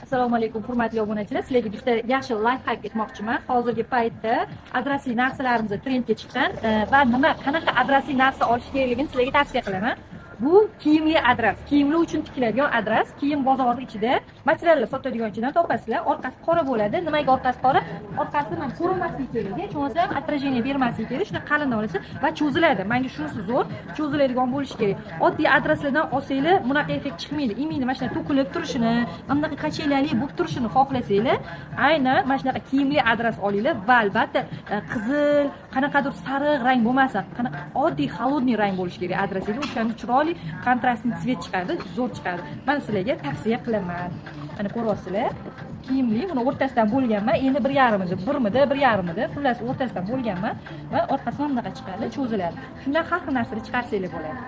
Assalomu alaykum hurmatli obunachilar. Sizlarga bitta yaxshi layfhak aytmoqchiman. Hozirgi paytda adresli narsalarimiz trendga chiqqan va qanaqa adresli narsa olish kerakligini sizlarga tavsiya qilaman. Bu kiyimli adres, kiyimli uchun tikiladigan adres, kiyim bozori ichida materiallar sotadigan joydan topasizlar. Orqasi qora bo'ladi. Nimaga orqasi qora? Orqasi mana ko'rinmasligi kerak. Hech bo'lmasa отражение bermasligi kerak. Shuni qalindan olasiz va cho'ziladi. Menga shunisi zo'r, cho'ziladigan bo'lishi kerak. Oddiy adreslardan olsanglar, bunaqa effekt chiqmaydi. Imini mana shunday to'kilib turishini, bunaqa qachilali bo'lib turishini xohlasanglar, aynan mana shunaqa kiyimli adres olinglar va albatta qizil, qanaqadir sariq rang bo'lmasa, qanaqa oddiy холодный rang bo'lishi kerak adresingiz. O'shanda chiroyli kontrastli svet chiqadi, zo'r chiqadi. Men sizlarga tavsiya qilaman. Mana ko'ryapsizlar, kiyimli, buni o'rtasidan bo'lganman. Endi 1,5 xullas o'rtasidan bo'lganman va orqasidan bunaqa chiqadi, cho'ziladi. Shundan har xil narsani chiqarsanglar bo'ladi.